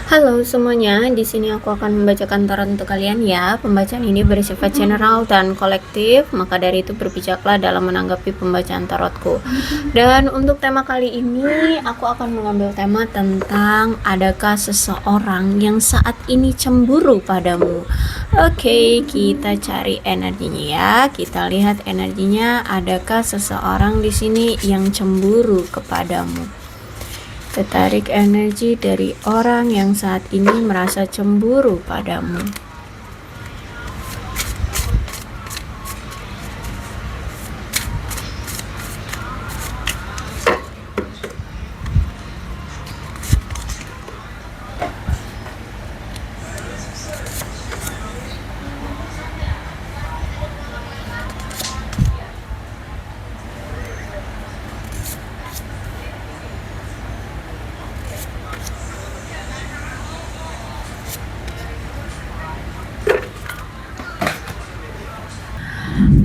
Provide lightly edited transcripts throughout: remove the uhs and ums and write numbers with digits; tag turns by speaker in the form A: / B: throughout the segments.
A: Halo semuanya, di sini aku akan membacakan tarot untuk kalian ya. Pembacaan ini bersifat general dan kolektif, maka dari itu berbijaklah dalam menanggapi pembacaan tarotku. Dan untuk tema kali ini, aku akan mengambil tema tentang adakah seseorang yang saat ini cemburu padamu. Oke, kita cari energinya ya. Kita lihat energinya, adakah seseorang di sini yang cemburu kepadamu. Tertarik energi dari orang yang saat ini merasa cemburu padamu.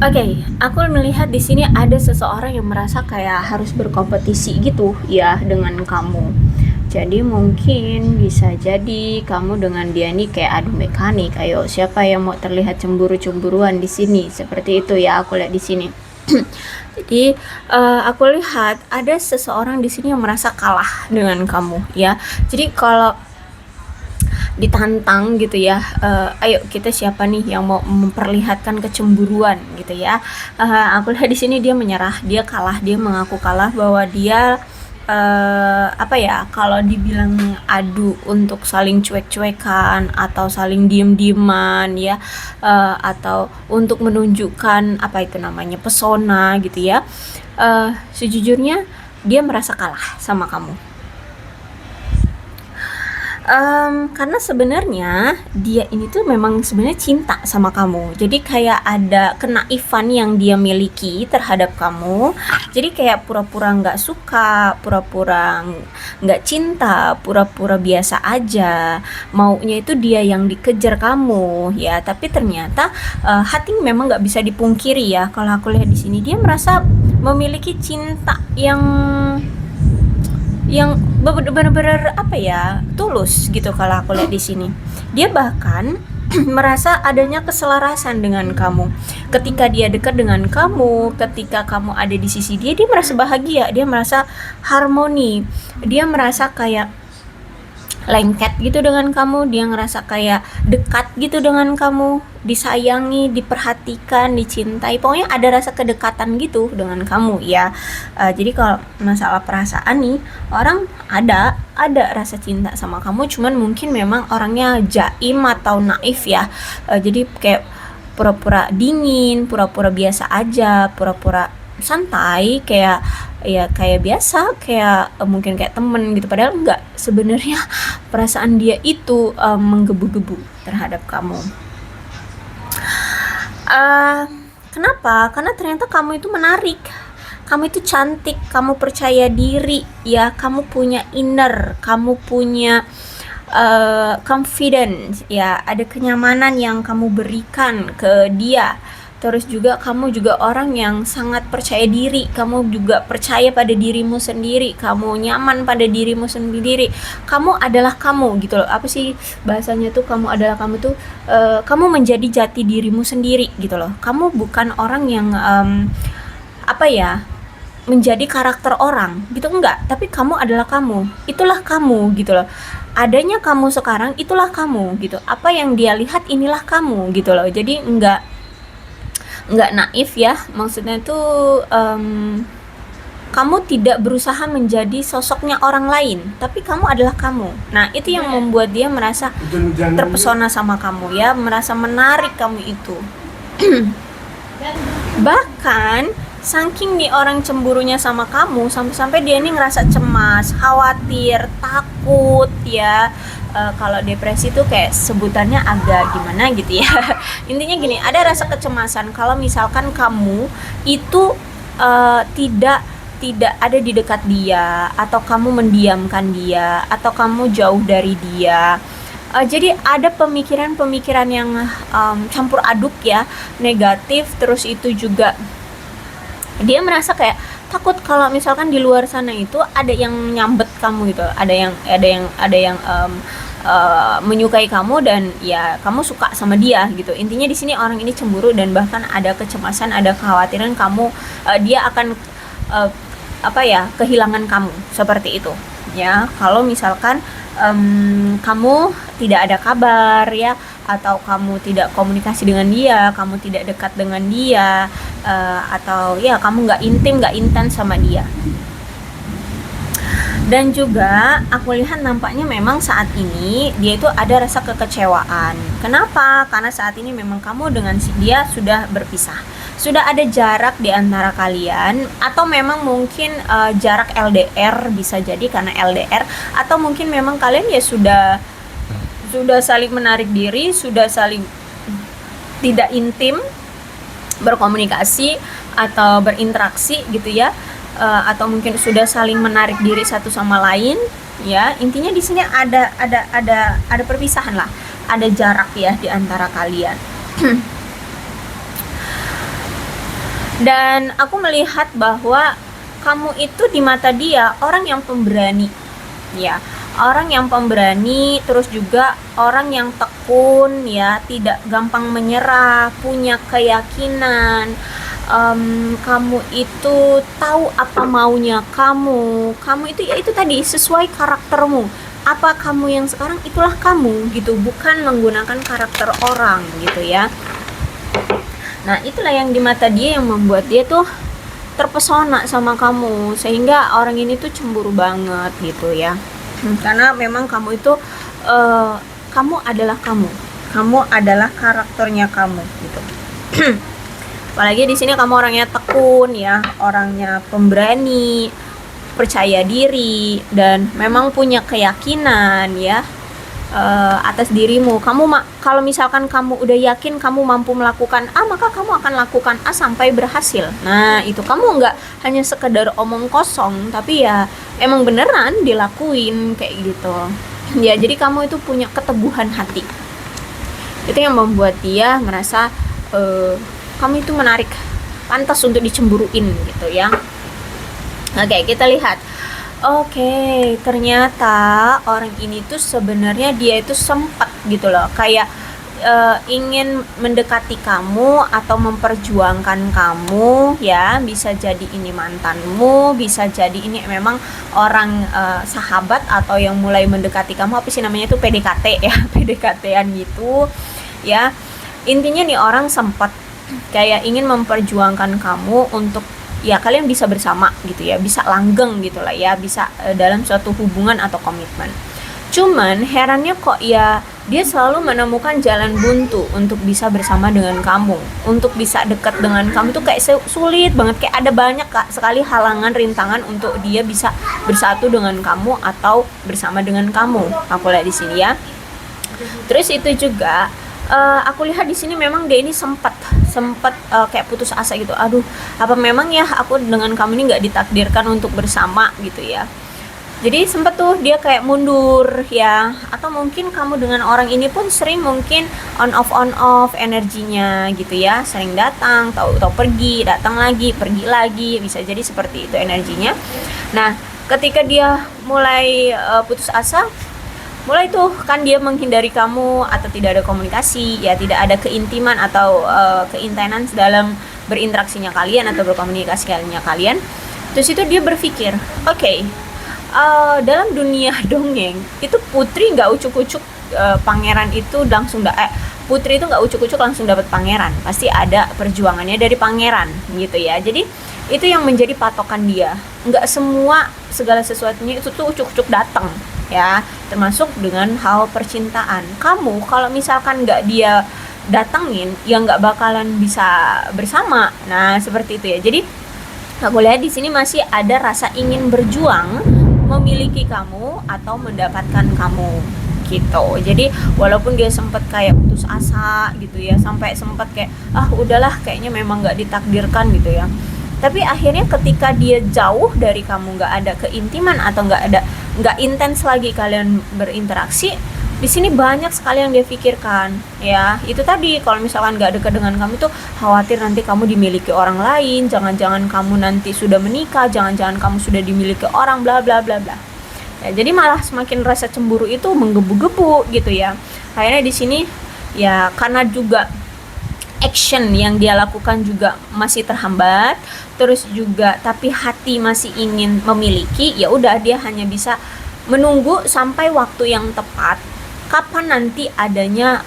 A: Oke, aku melihat di sini ada seseorang yang merasa kayak harus berkompetisi gitu ya dengan kamu. Jadi mungkin bisa jadi kamu dengan dia nih kayak adu mekanik, ayo siapa yang mau terlihat cemburu-cemburuan di sini, seperti itu ya aku lihat di sini. Jadi aku lihat ada seseorang di sini yang merasa kalah dengan kamu ya. Jadi kalau ditantang gitu ya, ayo kita siapa nih yang mau memperlihatkan kecemburuan gitu ya. Aku lihat di sini dia menyerah, dia kalah, dia mengaku kalah bahwa dia apa ya, kalau dibilang adu untuk saling cuek-cuekan atau saling diem-dieman ya, atau untuk menunjukkan apa itu namanya pesona gitu ya, sejujurnya dia merasa kalah sama kamu. Karena sebenarnya dia ini tuh memang sebenarnya cinta sama kamu. Jadi kayak ada kenaifan yang dia miliki terhadap kamu. Jadi kayak pura-pura nggak suka, pura-pura nggak cinta, pura-pura biasa aja. Maunya itu dia yang dikejar kamu, ya. Tapi ternyata hati memang nggak bisa dipungkiri ya. Kalau aku lihat di sini dia merasa memiliki cinta yang benar-benar apa ya, tulus gitu kalau aku lihat di sini. Dia bahkan merasa adanya keselarasan dengan kamu. Ketika dia dekat dengan kamu, ketika kamu ada di sisi dia, dia merasa bahagia, dia merasa harmoni. Dia merasa kayak lengket gitu dengan kamu, dia ngerasa kayak dekat gitu dengan kamu, disayangi, diperhatikan, dicintai, pokoknya ada rasa kedekatan gitu dengan kamu ya. Jadi kalau masalah perasaan nih, orang ada rasa cinta sama kamu, cuman mungkin memang orangnya jaim atau naif ya. Jadi kayak pura-pura dingin, pura-pura biasa aja, pura-pura santai, kayak ya kayak biasa, kayak mungkin kayak temen gitu, padahal enggak, sebenarnya perasaan dia itu menggebu-gebu terhadap kamu. uh, Kenapa? Karena ternyata kamu itu menarik, kamu itu cantik, kamu percaya diri ya, kamu punya inner, kamu punya confidence ya, ada kenyamanan yang kamu berikan ke dia. Terus juga kamu juga orang yang sangat percaya diri, kamu juga percaya pada dirimu sendiri, kamu nyaman pada dirimu sendiri, kamu adalah kamu gitu loh. Apa sih bahasanya tuh, kamu adalah kamu tuh, kamu menjadi jati dirimu sendiri gitu loh. Kamu bukan orang yang apa ya, menjadi karakter orang gitu, enggak, tapi kamu adalah kamu, itulah kamu gitu loh. Adanya kamu sekarang itulah kamu gitu, apa yang dia lihat inilah kamu gitu loh. Jadi nggak naif ya, maksudnya tuh kamu tidak berusaha menjadi sosoknya orang lain, tapi kamu adalah kamu. Nah itu yang membuat dia merasa terpesona sama kamu ya, merasa menarik kamu itu. Bahkan saking nih orang cemburunya sama kamu, sampai-sampai dia ini ngerasa cemas, khawatir, takut ya. Kalau depresi tuh kayak sebutannya agak gimana gitu ya. Intinya gini, ada rasa kecemasan kalau misalkan kamu itu tidak ada di dekat dia, atau kamu mendiamkan dia, atau kamu jauh dari dia. Jadi ada pemikiran-pemikiran yang campur aduk ya, negatif. Terus itu juga dia merasa kayak takut kalau misalkan di luar sana itu ada yang nyambet kamu gitu, ada yang menyukai kamu dan ya kamu suka sama dia gitu. Intinya di sini orang ini cemburu dan bahkan ada kecemasan, ada kekhawatiran kamu dia akan kehilangan kamu seperti itu ya. Kalau misalkan kamu tidak ada kabar ya, atau kamu tidak komunikasi dengan dia, kamu tidak dekat dengan dia, atau ya kamu nggak intim, nggak intens sama dia. Dan juga aku lihat nampaknya memang saat ini dia itu ada rasa kekecewaan. Kenapa? Karena saat ini memang kamu dengan dia sudah berpisah. Sudah ada jarak di antara kalian, atau memang mungkin jarak LDR, bisa jadi karena LDR, atau mungkin memang kalian ya sudah saling menarik diri, sudah saling tidak intim berkomunikasi atau berinteraksi gitu ya. Atau mungkin sudah saling menarik diri satu sama lain ya. Intinya di sini ada perpisahan lah, ada jarak ya di antara kalian. Dan aku melihat bahwa kamu itu di mata dia orang yang pemberani ya, orang yang pemberani, terus juga orang yang tekun ya, tidak gampang menyerah, punya keyakinan. Kamu itu tahu apa maunya kamu itu ya itu tadi sesuai karaktermu. Apa kamu yang sekarang, itulah kamu gitu, bukan menggunakan karakter orang gitu ya. Nah itulah yang di mata dia yang membuat dia tuh terpesona sama kamu, sehingga orang ini tuh cemburu banget gitu ya. Karena memang kamu itu kamu adalah karakternya kamu gitu. Apalagi di sini kamu orangnya tekun ya, orangnya pemberani, percaya diri, dan memang punya keyakinan ya atas dirimu. Kalau misalkan kamu udah yakin kamu mampu melakukan A, maka kamu akan lakukan A sampai berhasil. Nah itu kamu nggak hanya sekedar omong kosong, tapi ya emang beneran dilakuin kayak gitu ya. Jadi kamu itu punya keteguhan hati. Itu yang membuat dia merasa kamu itu menarik, pantas untuk dicemburuin gitu ya. Oke, kita lihat. Oke, ternyata orang ini tuh sebenarnya dia itu sempat gitu loh, kayak ingin mendekati kamu atau memperjuangkan kamu ya. Bisa jadi ini mantanmu, bisa jadi ini memang orang sahabat atau yang mulai mendekati kamu, apa sih namanya tuh, PDKT ya, PDKT-an gitu ya. Intinya nih orang sempat kayak ingin memperjuangkan kamu untuk ya kalian bisa bersama gitu ya, bisa langgeng gitu lah ya, bisa dalam suatu hubungan atau komitmen. Cuman herannya kok ya dia selalu menemukan jalan buntu untuk bisa bersama dengan kamu, untuk bisa dekat dengan kamu tuh kayak sulit banget, kayak ada banyak sekali halangan, rintangan untuk dia bisa bersatu dengan kamu atau bersama dengan kamu. Aku lihat di sini ya. Terus itu juga aku lihat di sini memang dia ini sempat kayak putus asa gitu. Aduh, apa memang ya aku dengan kamu ini nggak ditakdirkan untuk bersama gitu ya. Jadi sempat tuh dia kayak mundur ya. Atau mungkin kamu dengan orang ini pun sering mungkin on off energinya gitu ya. Sering datang, tahu pergi, datang lagi, pergi lagi. Bisa jadi seperti itu energinya. Nah, ketika dia mulai putus asa, mulai tuh kan dia menghindari kamu atau tidak ada komunikasi ya, tidak ada keintiman atau keintenan dalam berinteraksinya kalian atau berkomunikasinya kalian. Terus itu dia berpikir, oke, dalam dunia dongeng itu putri nggak ucuk-ucuk pangeran itu langsung putri itu nggak ucuk-ucuk langsung dapat pangeran, pasti ada perjuangannya dari pangeran gitu ya. Jadi itu yang menjadi patokan dia, nggak semua segala sesuatunya itu tuh ucuk-ucuk datang ya, termasuk dengan hal percintaan. Kamu kalau misalkan nggak dia datengin ya nggak bakalan bisa bersama. Nah seperti itu ya. Jadi aku lihat di sini masih ada rasa ingin berjuang memiliki kamu atau mendapatkan kamu gitu. Jadi walaupun dia sempat kayak putus asa gitu ya, sampai sempat kayak udahlah kayaknya memang nggak ditakdirkan gitu ya, tapi akhirnya ketika dia jauh dari kamu, nggak ada keintiman atau nggak intens lagi kalian berinteraksi, di sini banyak sekali yang dia pikirkan ya. Itu tadi, kalau misalkan nggak dekat dengan kamu tuh khawatir nanti kamu dimiliki orang lain, jangan-jangan kamu nanti sudah menikah, jangan-jangan kamu sudah dimiliki orang, bla bla bla bla. Ya, jadi malah semakin rasa cemburu itu menggebu-gebu gitu ya. Akhirnya di sini ya karena juga action yang dia lakukan juga masih terhambat, terus juga tapi hati masih ingin memiliki, ya udah dia hanya bisa menunggu sampai waktu yang tepat, kapan nanti adanya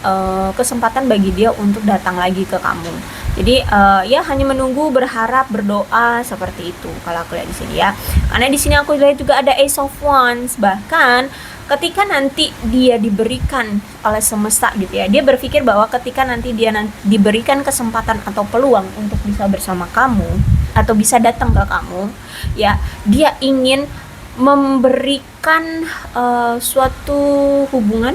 A: kesempatan bagi dia untuk datang lagi ke kamu. Jadi ya hanya menunggu, berharap, berdoa seperti itu kalau aku lihat di sini ya. Karena di sini aku lihat juga ada Ace of Wands, bahkan ketika nanti dia diberikan oleh semesta gitu ya, dia berpikir bahwa ketika nanti dia diberikan kesempatan atau peluang untuk bisa bersama kamu atau bisa datang ke kamu ya, dia ingin memberikan suatu hubungan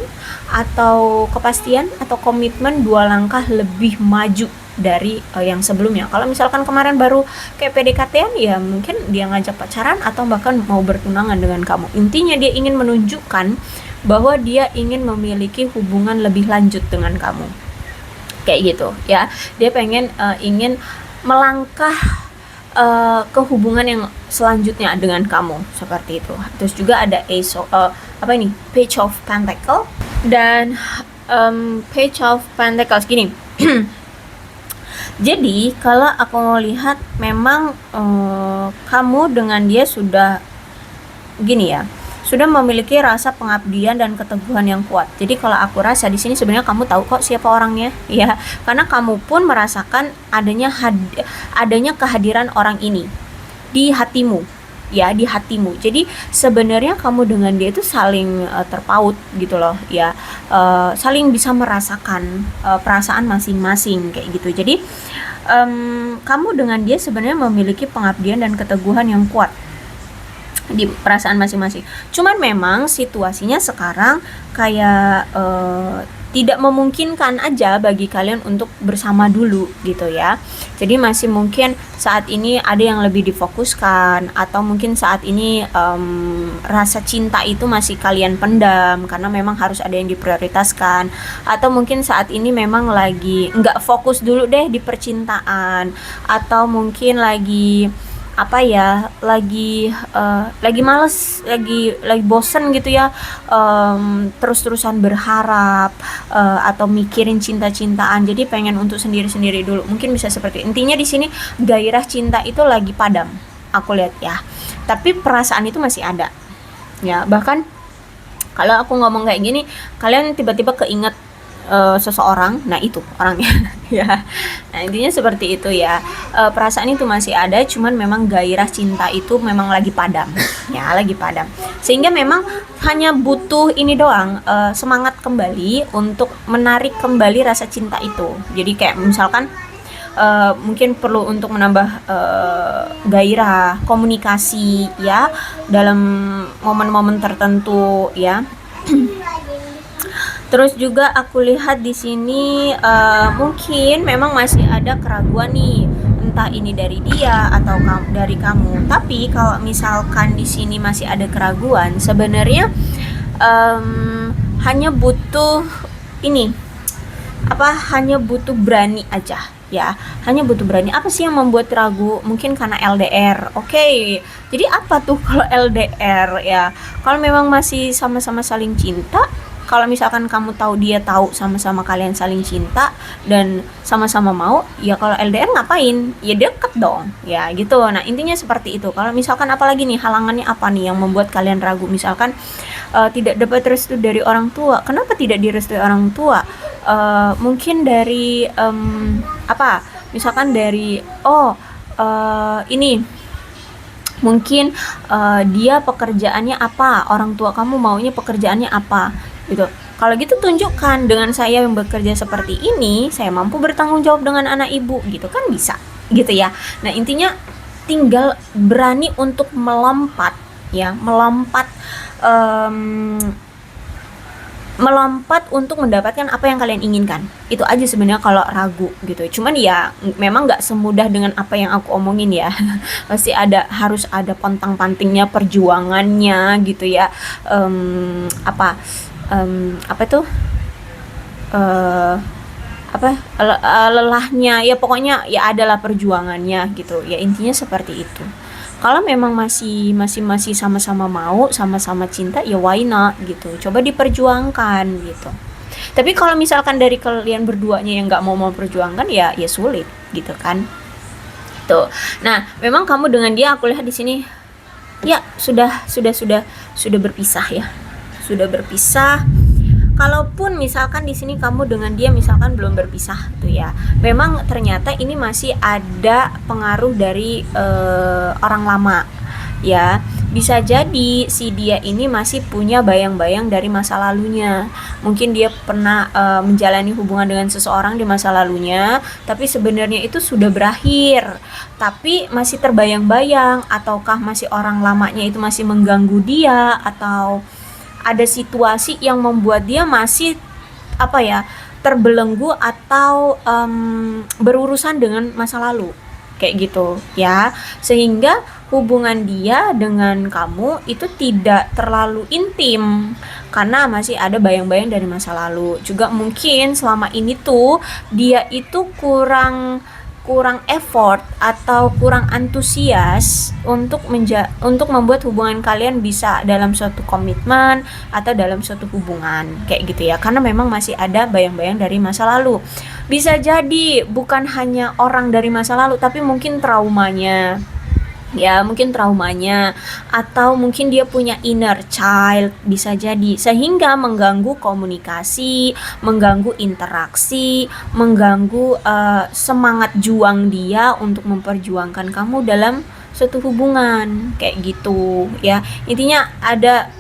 A: atau kepastian atau komitmen 2 langkah lebih maju dari yang sebelumnya. Kalau misalkan kemarin baru kayak PDKT-an ya mungkin dia ngajak pacaran atau bahkan mau bertunangan dengan kamu. Intinya dia ingin menunjukkan bahwa dia ingin memiliki hubungan lebih lanjut dengan kamu. Kayak gitu ya. Dia ingin melangkah ke hubungan yang selanjutnya dengan kamu seperti itu. Terus juga ada Page of Pentacle dan Page of Pentacles gini. Jadi kalau aku lihat memang kamu dengan dia sudah gini ya, sudah memiliki rasa pengabdian dan keteguhan yang kuat. Jadi kalau aku rasa di sini sebenarnya kamu tahu kok siapa orangnya ya, karena kamu pun merasakan adanya kehadiran orang ini di hatimu ya, di hatimu. Jadi sebenarnya kamu dengan dia itu saling terpaut gitu loh ya, saling bisa merasakan perasaan masing-masing kayak gitu. Jadi kamu dengan dia sebenarnya memiliki pengabdian dan keteguhan yang kuat di perasaan masing-masing. Cuman memang situasinya sekarang kayak tidak memungkinkan aja bagi kalian untuk bersama dulu gitu ya. Jadi masih mungkin saat ini ada yang lebih difokuskan, atau mungkin saat ini rasa cinta itu masih kalian pendam karena memang harus ada yang diprioritaskan, atau mungkin saat ini memang lagi nggak fokus dulu deh di percintaan, atau mungkin lagi lagi males, lagi bosen gitu ya, terus-terusan berharap atau mikirin cinta-cintaan, jadi pengen untuk sendiri-sendiri dulu, mungkin bisa seperti itu. Intinya di sini gairah cinta itu lagi padam aku lihat ya, tapi perasaan itu masih ada ya. Bahkan kalau aku ngomong kayak gini, kalian tiba-tiba keinget seseorang, nah itu orangnya ya. Nah intinya seperti itu ya, perasaan itu masih ada, cuman memang gairah cinta itu memang lagi padam ya, lagi padam, sehingga memang hanya butuh ini doang, semangat kembali untuk menarik kembali rasa cinta itu. Jadi kayak misalkan mungkin perlu untuk menambah gairah komunikasi ya dalam momen-momen tertentu ya. Terus juga aku lihat di sini mungkin memang masih ada keraguan nih, entah ini dari dia atau dari kamu. Tapi kalau misalkan di sini masih ada keraguan, sebenarnya hanya butuh hanya butuh berani aja ya, hanya butuh berani. Apa sih yang membuat ragu? Mungkin karena LDR. Oke. Jadi apa tuh kalau LDR ya? Kalau memang masih sama-sama saling cinta, kalau misalkan kamu tahu dia tahu, sama-sama kalian saling cinta dan sama-sama mau, ya kalau LDR ngapain? Ya deket dong, ya gitu. Nah intinya seperti itu. Kalau misalkan apalagi nih, halangannya apa nih yang membuat kalian ragu? Misalkan tidak dapat restu dari orang tua. Kenapa tidak direstui orang tua? Mungkin dari misalkan dari mungkin dia pekerjaannya apa, orang tua kamu maunya pekerjaannya apa gitu. Kalau gitu tunjukkan, dengan saya yang bekerja seperti ini, saya mampu bertanggung jawab dengan anak ibu gitu kan, bisa gitu ya. Nah intinya tinggal berani untuk melompat ya, melompat untuk mendapatkan apa yang kalian inginkan. Itu aja sebenarnya kalau ragu gitu. Cuman ya memang nggak semudah dengan apa yang aku omongin ya. Pasti harus ada pontang-pantingnya, perjuangannya gitu ya. Lelahnya ya, pokoknya ya adalah perjuangannya gitu ya, intinya seperti itu. Kalau memang masih sama-sama mau, sama-sama cinta, ya why not gitu. Coba diperjuangkan gitu. Tapi kalau misalkan dari kalian berduanya yang nggak mau memperjuangkan, ya sulit gitu kan. Tuh. Nah, memang kamu dengan dia aku lihat di sini ya sudah berpisah ya. Sudah berpisah. Kalaupun misalkan di sini kamu dengan dia misalkan belum berpisah tuh ya, memang ternyata ini masih ada pengaruh dari orang lama ya. Bisa jadi si dia ini masih punya bayang-bayang dari masa lalunya. Mungkin dia pernah menjalani hubungan dengan seseorang di masa lalunya, tapi sebenarnya itu sudah berakhir. Tapi masih terbayang-bayang, ataukah masih orang lamanya itu masih mengganggu dia, atau ada situasi yang membuat dia masih apa ya, terbelenggu atau berurusan dengan masa lalu kayak gitu ya, sehingga hubungan dia dengan kamu itu tidak terlalu intim karena masih ada bayang-bayang dari masa lalu. Juga mungkin selama ini tuh dia itu kurang kurang effort atau kurang antusias untuk membuat hubungan kalian bisa dalam suatu komitmen atau dalam suatu hubungan kayak gitu ya, karena memang masih ada bayang-bayang dari masa lalu. Bisa jadi bukan hanya orang dari masa lalu, tapi mungkin traumanya ya, mungkin traumanya atau mungkin dia punya inner child, bisa jadi, sehingga mengganggu komunikasi, mengganggu interaksi, mengganggu semangat juang dia untuk memperjuangkan kamu dalam suatu hubungan kayak gitu ya. Intinya ada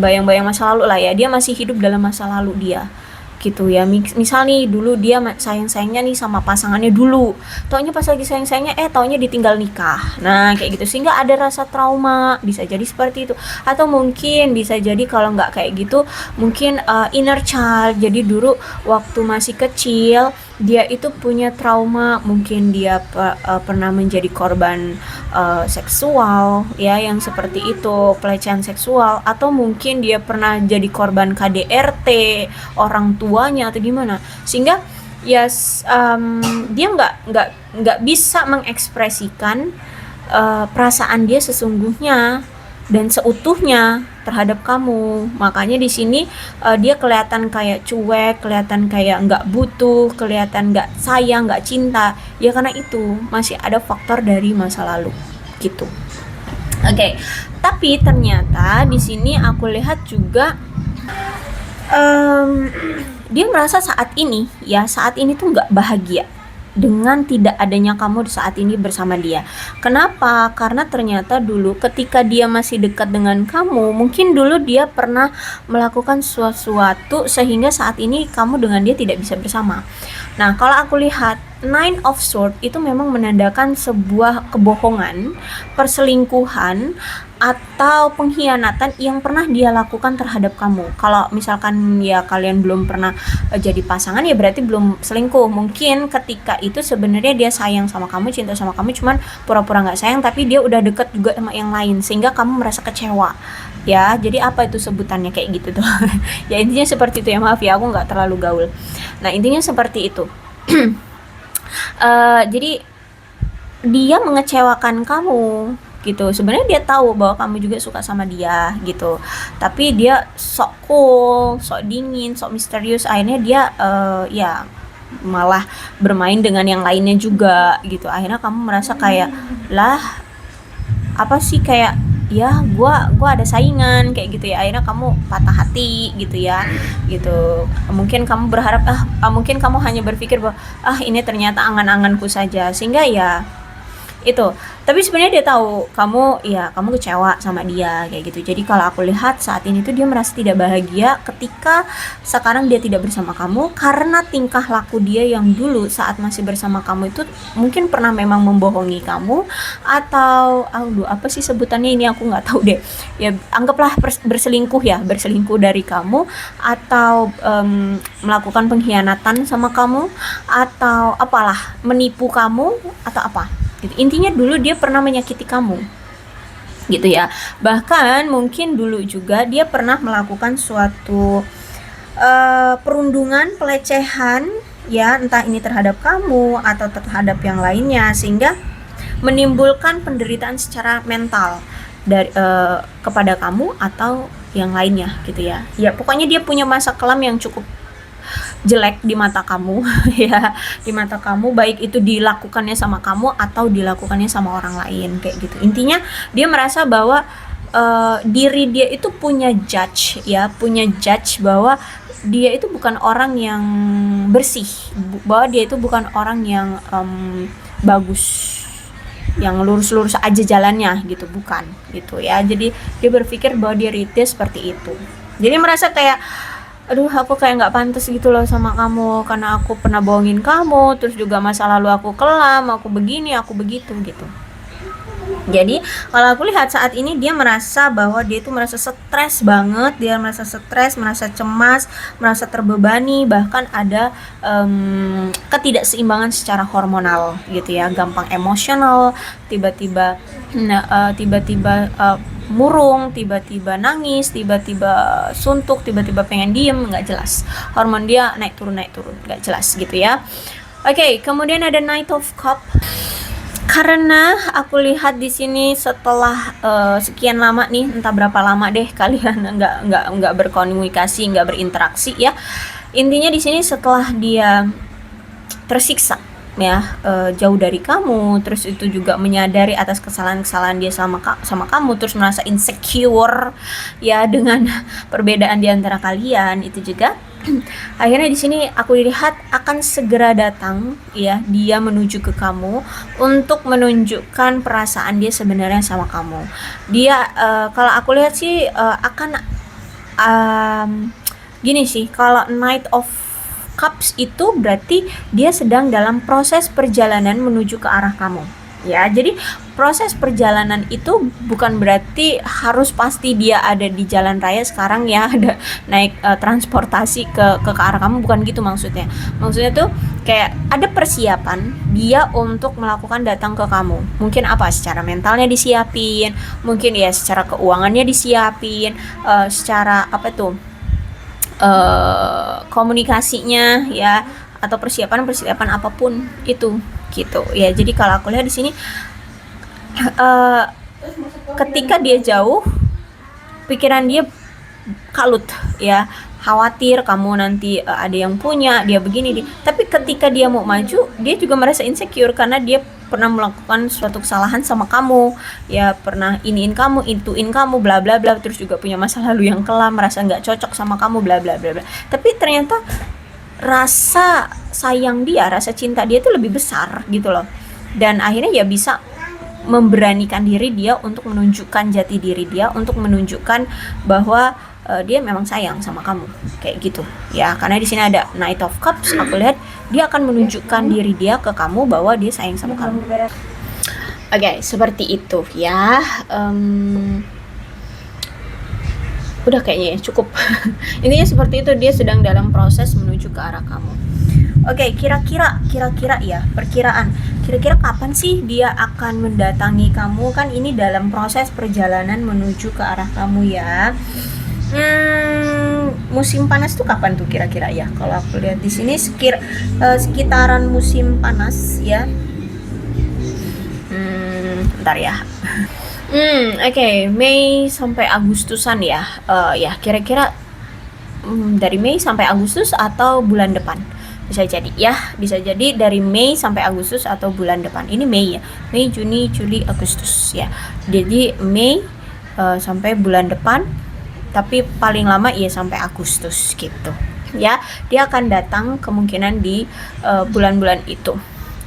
A: bayang-bayang masa lalu lah ya, dia masih hidup dalam masa lalu dia gitu ya. Misal nih dulu dia sayang-sayangnya nih sama pasangannya dulu, taunya pas lagi sayang-sayangnya taunya ditinggal nikah, nah kayak gitu, sehingga ada rasa trauma, bisa jadi seperti itu. Atau mungkin bisa jadi kalau nggak kayak gitu, mungkin inner child, jadi dulu waktu masih kecil dia itu punya trauma, mungkin dia pernah menjadi korban seksual ya, yang seperti itu, pelecehan seksual, atau mungkin dia pernah jadi korban KDRT orang tuanya atau gimana, sehingga ya dia nggak bisa mengekspresikan perasaan dia sesungguhnya dan seutuhnya terhadap kamu. Makanya di sini dia kelihatan kayak cuek, kelihatan kayak nggak butuh, kelihatan nggak sayang, nggak cinta. Ya karena itu masih ada faktor dari masa lalu, gitu. Oke. Tapi ternyata di sini aku lihat juga dia merasa saat ini tuh nggak bahagia dengan tidak adanya kamu saat ini bersama dia. Kenapa? Karena ternyata dulu ketika dia masih dekat dengan kamu, mungkin dulu dia pernah melakukan sesuatu sehingga saat ini kamu dengan dia tidak bisa bersama. Nah, kalau aku lihat Nine of Swords itu memang menandakan sebuah kebohongan, perselingkuhan, atau pengkhianatan yang pernah dia lakukan terhadap kamu. Kalau misalkan ya kalian belum pernah jadi pasangan, ya berarti belum selingkuh. Mungkin ketika itu sebenarnya dia sayang sama kamu, cinta sama kamu, cuman pura-pura nggak sayang, tapi dia udah deket juga sama yang lain sehingga kamu merasa kecewa ya. Jadi apa itu sebutannya kayak gitu tuh ya intinya seperti itu ya, maaf ya aku nggak terlalu gaul. Nah intinya seperti itu. Jadi dia mengecewakan kamu gitu. Sebenarnya dia tahu bahwa kamu juga suka sama dia gitu, tapi dia sok cool, sok dingin, sok misterius. Akhirnya dia ya malah bermain dengan yang lainnya juga gitu. Akhirnya kamu merasa kayak, lah apa sih, kayak ya gua ada saingan kayak gitu ya. Akhirnya kamu patah hati gitu ya, gitu. Mungkin kamu berharap mungkin kamu hanya berpikir bahwa ini ternyata angan-anganku saja, sehingga ya itu. Tapi sebenarnya dia tahu kamu kecewa sama dia kayak gitu. Jadi kalau aku lihat saat ini tuh dia merasa tidak bahagia ketika sekarang dia tidak bersama kamu, karena tingkah laku dia yang dulu saat masih bersama kamu itu mungkin pernah memang membohongi kamu, atau apa sih sebutannya ini aku nggak tahu deh ya, anggaplah berselingkuh dari kamu, atau melakukan pengkhianatan sama kamu, atau apalah, menipu kamu atau apa gitu. Intinya dulu dia pernah menyakiti kamu gitu ya. Bahkan mungkin dulu juga dia pernah melakukan suatu perundungan, pelecehan ya, entah ini terhadap kamu atau terhadap yang lainnya, sehingga menimbulkan penderitaan secara mental dari kepada kamu atau yang lainnya gitu ya. Ya pokoknya dia punya masa kelam yang cukup jelek di mata kamu ya, di mata kamu, baik itu dilakukannya sama kamu atau dilakukannya sama orang lain kayak gitu. Intinya dia merasa bahwa diri dia itu punya judge ya, punya judge bahwa dia itu bukan orang yang bersih, bahwa dia itu bukan orang yang bagus, yang lurus-lurus aja jalannya gitu, bukan gitu ya. Jadi dia berpikir bahwa diri dia seperti itu. Jadi merasa kayak, aduh aku kayak nggak pantas gitu loh sama kamu, karena aku pernah bohongin kamu, terus juga masa lalu aku kelam, aku begini, aku begitu gitu. Jadi kalau aku lihat saat ini dia merasa bahwa dia itu merasa stres banget, dia merasa stres, merasa cemas, merasa terbebani, bahkan ada ketidakseimbangan secara hormonal gitu ya, gampang emosional, tiba-tiba murung, tiba-tiba nangis, tiba-tiba suntuk, tiba-tiba pengen diem, nggak jelas, hormon dia naik turun nggak jelas gitu ya. Oke, kemudian ada Knight of Cup. Karena aku lihat di sini setelah sekian lama nih, entah berapa lama deh kalian nggak berkomunikasi, nggak berinteraksi ya. Intinya di sini setelah dia tersiksa ya, jauh dari kamu, terus itu juga menyadari atas kesalahan-kesalahan dia sama kamu, terus merasa insecure ya dengan perbedaan di antara kalian itu juga. Akhirnya di sini aku lihat akan segera datang ya, dia menuju ke kamu untuk menunjukkan perasaan dia sebenarnya sama kamu. Dia kalau aku lihat sih akan gini sih, kalau Knight of Cups itu berarti dia sedang dalam proses perjalanan menuju ke arah kamu. Ya, jadi proses perjalanan itu bukan berarti harus pasti dia ada di jalan raya sekarang ya, ada naik transportasi ke arah kamu, bukan gitu maksudnya. Maksudnya tuh kayak ada persiapan dia untuk melakukan datang ke kamu. Mungkin apa, secara mentalnya disiapin, mungkin ya secara keuangannya disiapin, secara apa tuh komunikasinya ya, atau persiapan apapun itu gitu ya. Jadi kalau aku lihat di sini ketika dia jauh, pikiran dia kalut ya, khawatir kamu nanti ada yang punya dia begini. Tapi ketika dia mau maju, dia juga merasa insecure karena dia pernah melakukan suatu kesalahan sama kamu ya, pernah iniin kamu, ituin kamu, bla bla bla, terus juga punya masa lalu yang kelam, merasa nggak cocok sama kamu, bla bla bla bla. Tapi ternyata rasa sayang dia, rasa cinta dia itu lebih besar gitu loh, dan akhirnya ya bisa memberanikan diri dia untuk menunjukkan jati diri dia, untuk menunjukkan bahwa dia memang sayang sama kamu kayak gitu ya. Karena di sini ada Knight of Cups, aku lihat dia akan menunjukkan diri dia ke kamu bahwa dia sayang sama kamu. Oke, seperti itu ya. Udah kayaknya ya, cukup. Intinya seperti itu, dia sedang dalam proses menuju ke arah kamu. Oke, kira-kira ya, perkiraan. Kira-kira kapan sih dia akan mendatangi kamu? Kan ini dalam proses perjalanan menuju ke arah kamu ya. Musim panas tuh kapan tuh kira-kira ya? Kalau aku lihat di sini sekitaran musim panas ya. Bentar ya. Oke, Mei sampai Agustusan ya. Ya kira-kira dari Mei sampai Agustus atau bulan depan. Bisa jadi ya, bisa jadi dari Mei sampai Agustus atau bulan depan. Ini Mei ya, Mei, Juni, Juli, Agustus ya. Jadi Mei sampai bulan depan, tapi paling lama ya sampai Agustus gitu ya. Dia akan datang kemungkinan di bulan-bulan itu.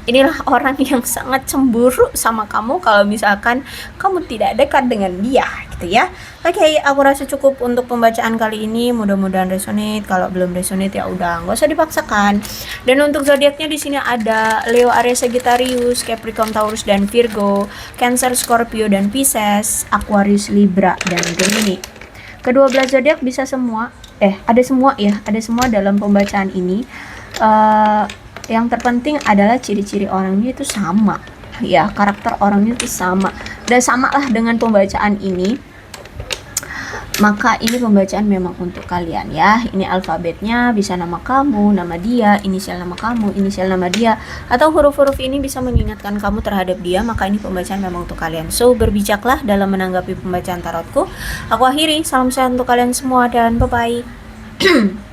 A: Inilah orang yang sangat cemburu sama kamu kalau misalkan kamu tidak dekat dengan dia gitu ya. Oke, aku rasa cukup untuk pembacaan kali ini. Mudah-mudahan resonate. Kalau belum resonate ya udah, nggak usah dipaksakan. Dan untuk zodiaknya di sini ada Leo, Aries, Sagittarius, Capricorn, Taurus dan Virgo, Cancer, Scorpio dan Pisces, Aquarius, Libra dan Gemini. Kedua belas zodiak bisa semua. Ada semua ya, ada semua dalam pembacaan ini. Yang terpenting adalah ciri-ciri orangnya itu sama ya, karakter orangnya itu sama, dan sama lah dengan pembacaan ini. maka ini pembacaan memang untuk kalian ya. Ini alfabetnya, bisa nama kamu, nama dia, inisial nama kamu, inisial nama dia, atau huruf-huruf ini bisa mengingatkan kamu terhadap dia, maka ini pembacaan memang untuk kalian. So, berbijaklah dalam menanggapi pembacaan tarotku. Aku akhiri, salam sehat untuk kalian semua dan bye-bye.